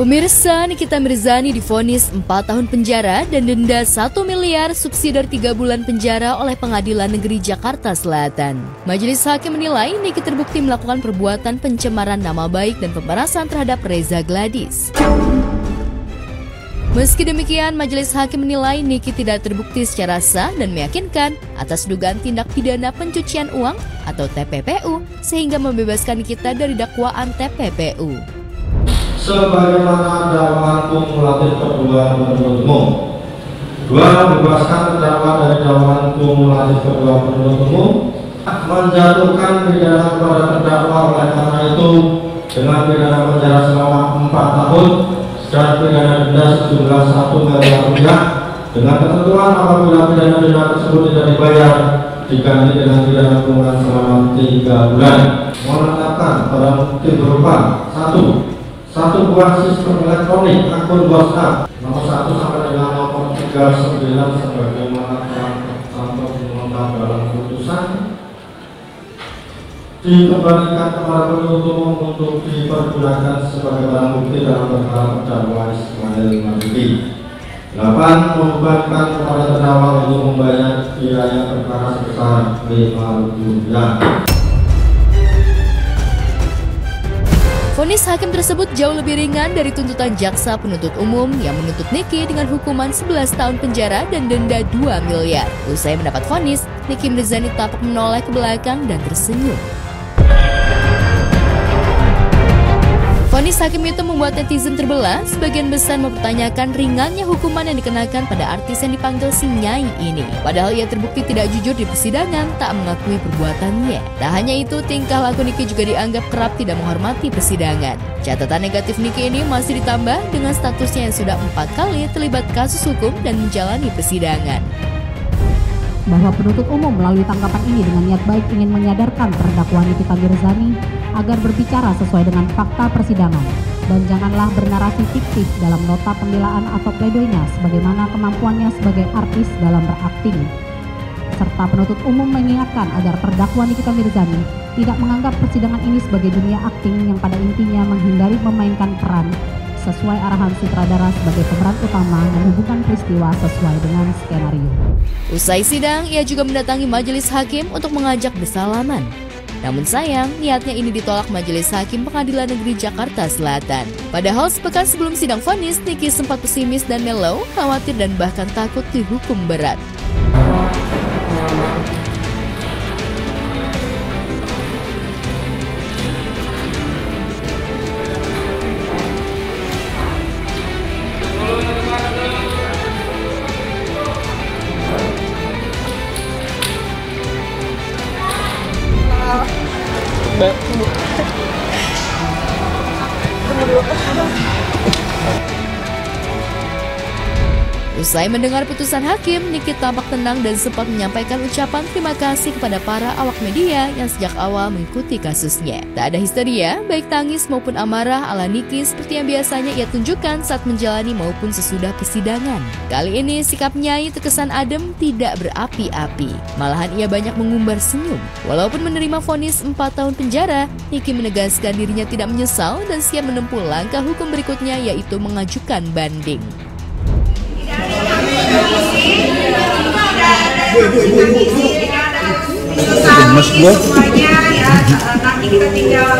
Pemirsa, Nikita Mirzani divonis 4 tahun penjara dan denda 1 miliar subsidi 3 bulan penjara oleh Pengadilan Negeri Jakarta Selatan. Majelis Hakim menilai Niki terbukti melakukan perbuatan pencemaran nama baik dan pemerasan terhadap Reza Gladys. Meski demikian, Majelis Hakim menilai Niki tidak terbukti secara sah dan meyakinkan atas dugaan tindak pidana pencucian uang atau TPPU sehingga membebaskan Nikita dari dakwaan TPPU. Sebagaimana dakwaan kumulatif kedua penuntut umum, membebaskan terdakwa dari dakwaan kumulatif kedua penuntut umum, menjatuhkan pidana kepada terdakwa oleh karena itu dengan pidana penjara selama 4 tahun dan pidana denda sejumlah 1 miliar rupiah dengan ketentuan apabila pidana denda tersebut tidak dibayar diganti dengan pidana kurungan selama 3 bulan. Menetapkan barang bukti berupa 1 buah sistem elektronik akun WhatsApp nomor 1 sampai dengan nomor 39 sebagaimana telah tercantum dalam putusan dikembalikan kepada penuntut umum untuk dipergunakan sebagai barang bukti dalam perkara terdakwa Ismail Marzuki. 8. Membebankan kepada terdakwa untuk membayar biaya perkara sebesar Rp5.000. Vonis hakim tersebut jauh lebih ringan dari tuntutan jaksa penuntut umum yang menuntut Niki dengan hukuman 11 tahun penjara dan denda 2 miliar. Usai mendapat vonis, Niki Mirzani tampak menoleh ke belakang dan tersenyum. Vonis hakim itu membuat netizen terbelah, sebagian besar mempertanyakan ringannya hukuman yang dikenakan pada artis yang dipanggil si Nyai ini. Padahal ia terbukti tidak jujur di persidangan, tak mengakui perbuatannya. Tak hanya itu, tingkah laku Niki juga dianggap kerap tidak menghormati persidangan. Catatan negatif Niki ini masih ditambah dengan statusnya yang sudah 4 kali terlibat kasus hukum dan menjalani persidangan. Bahwa penuntut umum melalui tanggapan ini dengan niat baik ingin menyadarkan terdakwa Nikita Mirzani agar berbicara sesuai dengan fakta persidangan dan janganlah bernarasi fiktif dalam nota pembelaan atau pledoinya sebagaimana kemampuannya sebagai artis dalam berakting. Serta penuntut umum mengingatkan agar terdakwa Nikita Mirzani tidak menganggap persidangan ini sebagai dunia akting yang pada intinya menghindari memainkan peran sesuai arahan sutradara sebagai pemeran utama menghubungkan peristiwa sesuai dengan skenario. Usai sidang, ia juga mendatangi majelis hakim untuk mengajak bersalaman. Namun sayang, niatnya ini ditolak Majelis Hakim Pengadilan Negeri Jakarta Selatan. Padahal sepekan sebelum sidang vonis, Niki sempat pesimis dan melau, khawatir dan bahkan takut dihukum berat. Usai mendengar putusan hakim, Niki tampak tenang dan sempat menyampaikan ucapan terima kasih kepada para awak media yang sejak awal mengikuti kasusnya. Tak ada histeria, baik tangis maupun amarah ala Niki seperti yang biasanya ia tunjukkan saat menjalani maupun sesudah persidangan. Kali ini sikap Nyai terkesan adem, tidak berapi-api. Malahan ia banyak mengumbar senyum. Walaupun menerima vonis 4 tahun penjara, Niki menegaskan dirinya tidak menyesal dan siap menempuh langkah hukum berikutnya yaitu mengajukan banding. Semuanya ya, nanti kita tinggal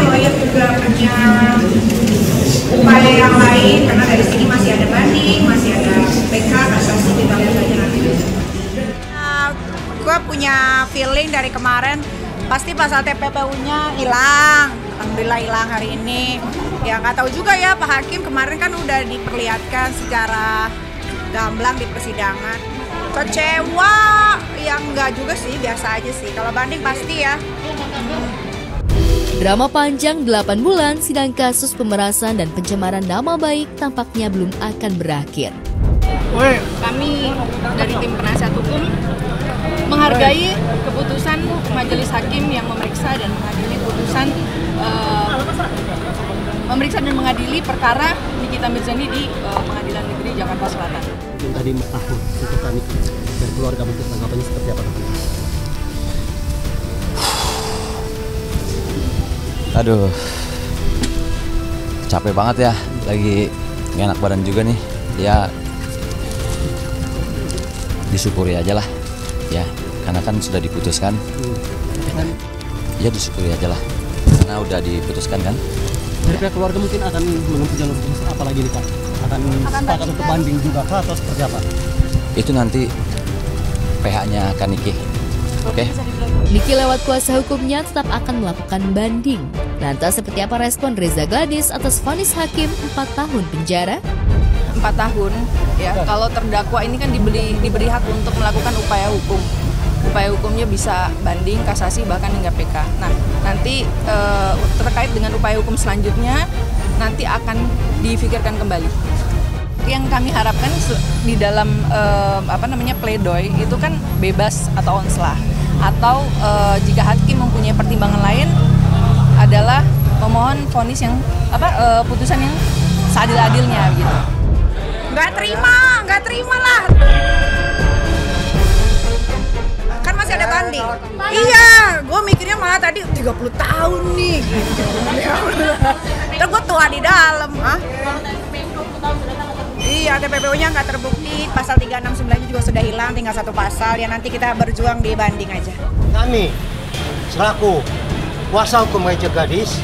lawyer juga punya upaya yang lain karena dari sini masih ada banding, masih ada PK, kasasi, kita lihat aja nanti. Gue punya feeling dari kemarin pasti pasal TPPU-nya hilang. Alhamdulillah hilang hari ini. Ya nggak tahu juga ya Pak Hakim kemarin kan udah diperlihatkan secara gamblang di persidangan. Kecewa yang enggak juga sih, biasa aja sih. Kalau banding pasti ya. Drama panjang 8 bulan sidang kasus pemerasan dan pencemaran nama baik tampaknya belum akan berakhir. Kami dari tim penasihat hukum menghargai keputusan majelis hakim yang memeriksa dan mengadili putusan memeriksa dan mengadili perkara Nikita Mirzani di Pengadilan Negeri Jakarta Selatan. Tadi tahun untuk kami dan keluarga bentuk tanggapannya seperti apa? Aduh, Capek banget ya, lagi nggak enak badan juga nih. Ya disyukuri aja lah, ya karena kan sudah diputuskan. Ya disyukuri aja lah, karena udah diputuskan kan. Dari pihak keluarga mungkin akan menempuh jalur hukum apa lagi nih Kak? Akan sepakat untuk banding juga kah atau seperti apa? Itu nanti PH-nya akan Niki. Oke? Niki lewat kuasa hukumnya tetap akan melakukan banding. Lantas seperti apa respon Reza Gladys atas vonis hakim 4 tahun penjara? 4 tahun ya. Kalau terdakwa ini kan diberi hak untuk melakukan upaya hukum. Upaya hukumnya bisa banding, kasasi, bahkan hingga PK. Nah, nanti terkait dengan upaya hukum selanjutnya nanti akan difikirkan kembali. Yang kami harapkan di dalam pledoi itu kan bebas atau onslah, atau jika hakim mempunyai pertimbangan lain adalah memohon vonis yang putusan yang seadil-adilnya gitu. Nggak terima lah. Kan masih ada banding. Iya, gue mikirnya malah tadi 30 tahun nih. Terus gue tua di dalam, Iya, TPPU-nya nggak terbukti, pasal 369 juga sudah hilang, tinggal 1 pasal. Ya nanti kita berjuang di banding aja. Kami selaku kuasa hukum Reza Gladys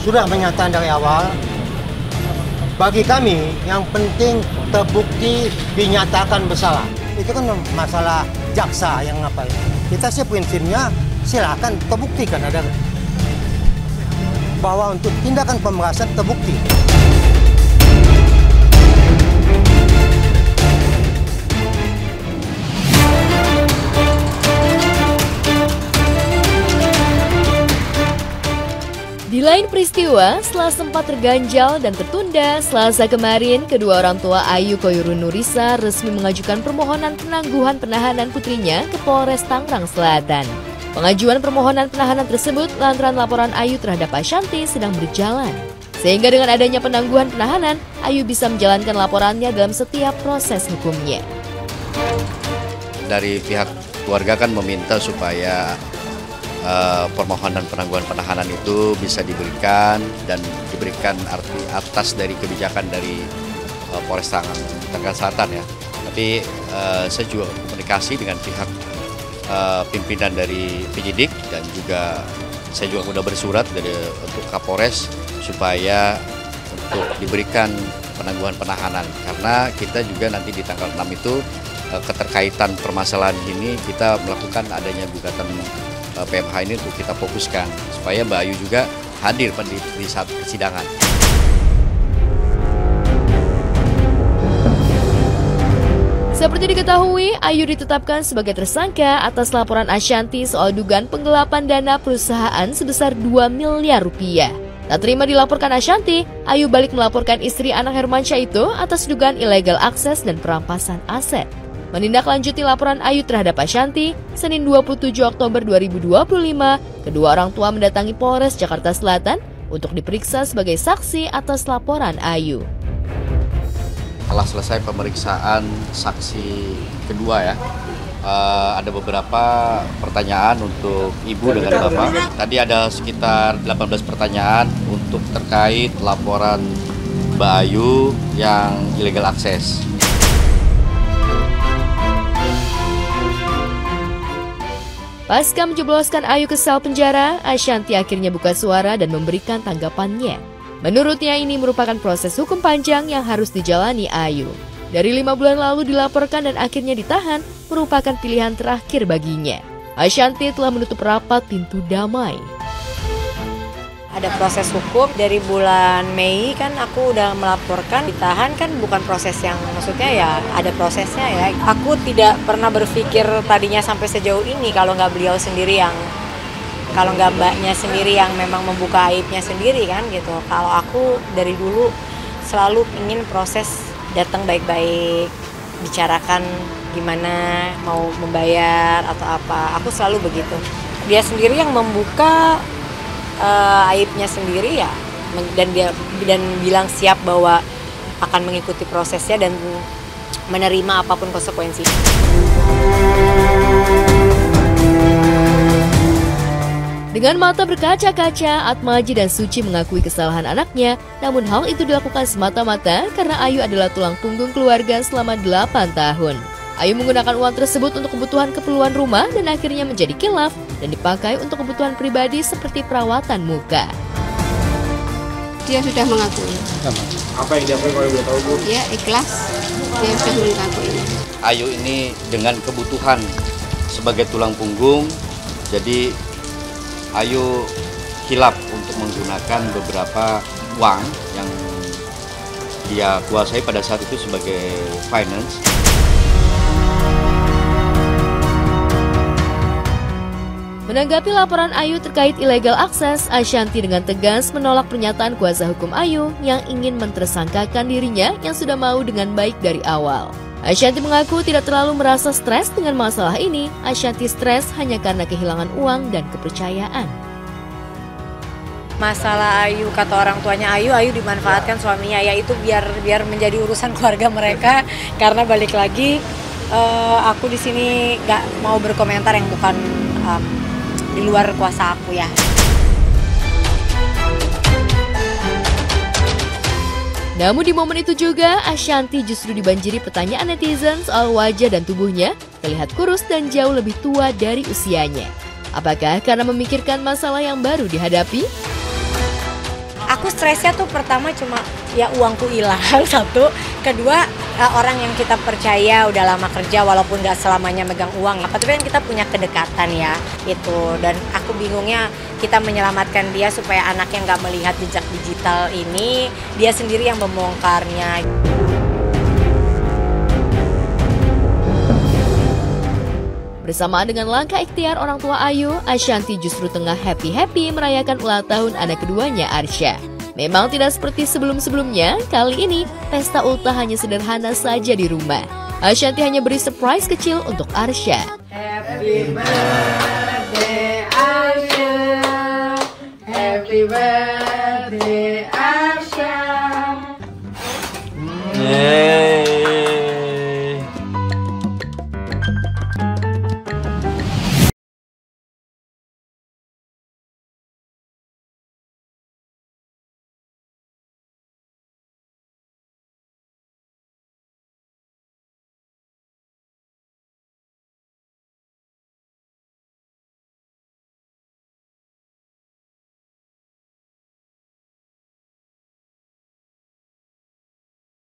sudah menyatakan dari awal, bagi kami yang penting terbukti dinyatakan bersalah. Itu kan masalah jaksa yang ngapain. Kita sih prinsipnya silakan terbuktikan ada bahwa untuk tindakan pemerasan terbukti. Di lain peristiwa, setelah sempat terganjal dan tertunda, Selasa kemarin, kedua orang tua Ayu Koirun Nurisa resmi mengajukan permohonan penangguhan penahanan putrinya ke Polres Tangerang Selatan. Pengajuan permohonan penahanan tersebut lantaran laporan Ayu terhadap Ashanti sedang berjalan. Sehingga dengan adanya penangguhan penahanan, Ayu bisa menjalankan laporannya dalam setiap proses hukumnya. Dari pihak keluarga kan meminta supaya permohonan penangguhan penahanan itu bisa diberikan dan diberikan arti atas dari kebijakan dari Polres Tangerang Selatan ya. Tapi saya juga komunikasi dengan pihak pimpinan dari penyidik dan juga saya juga sudah bersurat untuk Kapolres supaya untuk diberikan penangguhan penahanan karena kita juga nanti di tanggal 6 itu keterkaitan permasalahan ini kita melakukan adanya gugatan PMH ini untuk kita fokuskan supaya Mbak Ayu juga hadir di saat persidangan. Seperti diketahui, Ayu ditetapkan sebagai tersangka atas laporan Ashanti soal dugaan penggelapan dana perusahaan sebesar 2 miliar rupiah. Tak terima dilaporkan Ashanti, Ayu balik melaporkan istri anak Hermansyah itu atas dugaan illegal akses dan perampasan aset. Menindaklanjuti laporan Ayu terhadap Ashanti, Senin 27 Oktober 2025, kedua orang tua mendatangi Polres Jakarta Selatan untuk diperiksa sebagai saksi atas laporan Ayu. Setelah selesai pemeriksaan saksi kedua ya, ada beberapa pertanyaan untuk Ibu dengan Bapak. Tadi ada sekitar 18 pertanyaan untuk terkait laporan Mbak Ayu yang illegal access. Pasca menjebloskan Ayu ke sel penjara, Ashanti akhirnya buka suara dan memberikan tanggapannya. Menurutnya ini merupakan proses hukum panjang yang harus dijalani Ayu. Dari 5 bulan lalu dilaporkan dan akhirnya ditahan merupakan pilihan terakhir baginya. Ashanti telah menutup rapat pintu damai. Ada proses hukum dari bulan Mei kan aku udah melaporkan, ditahan kan bukan proses yang maksudnya ya ada prosesnya ya. Aku tidak pernah berpikir tadinya sampai sejauh ini kalau nggak beliau sendiri kalau nggak mbaknya sendiri yang memang membuka aibnya sendiri kan gitu. Kalau aku dari dulu selalu ingin proses datang baik-baik, bicarakan gimana mau membayar atau apa. Aku selalu begitu. Dia sendiri yang membuka aibnya sendiri ya, dan bilang siap bahwa akan mengikuti prosesnya dan menerima apapun konsekuensinya. Dengan mata berkaca-kaca, Atmaji dan Suci mengakui kesalahan anaknya, namun hal itu dilakukan semata-mata karena Ayu adalah tulang punggung keluarga selama 8 tahun. Ayu menggunakan uang tersebut untuk kebutuhan keperluan rumah dan akhirnya menjadi khilaf dan dipakai untuk kebutuhan pribadi seperti perawatan muka. Dia sudah mengakui. Apa yang diakui kalau boleh tahu, Bu? Ya, ikhlas. Dia sudah mengakui. Ayu ini dengan kebutuhan sebagai tulang punggung, jadi Ayu khilaf untuk menggunakan beberapa uang yang dia kuasai pada saat itu sebagai finance. Menanggapi laporan Ayu terkait illegal akses, Ashanti dengan tegas menolak pernyataan kuasa hukum Ayu yang ingin mentersangkakan dirinya yang sudah mau dengan baik dari awal. Ashanti mengaku tidak terlalu merasa stres dengan masalah ini. Ashanti stres hanya karena kehilangan uang dan kepercayaan. Masalah Ayu, kata orang tuanya Ayu dimanfaatkan suaminya, yaitu biar menjadi urusan keluarga mereka. Karena balik lagi, aku di sini nggak mau berkomentar yang bukan di luar kuasa aku ya. Namun di momen itu juga, Ashanti justru dibanjiri pertanyaan netizen soal wajah dan tubuhnya terlihat kurus dan jauh lebih tua dari usianya. Apakah karena memikirkan masalah yang baru dihadapi? Aku stresnya tuh pertama cuma ya uangku hilang, satu. Kedua, orang yang kita percaya udah lama kerja walaupun gak selamanya megang uang. Tapi kan kita punya kedekatan ya, itu. Dan aku bingungnya kita menyelamatkan dia supaya anaknya gak melihat jejak digital ini. Dia sendiri yang membongkarnya. Bersamaan dengan langkah ikhtiar orang tua Ayu, Ashanti justru tengah happy-happy merayakan ulang tahun anak keduanya, Arsya. Memang tidak seperti sebelum-sebelumnya, kali ini pesta ultah hanya sederhana saja di rumah. Ashanti hanya beri surprise kecil untuk Arsya. Happy birthday, Arsya. Happy birthday.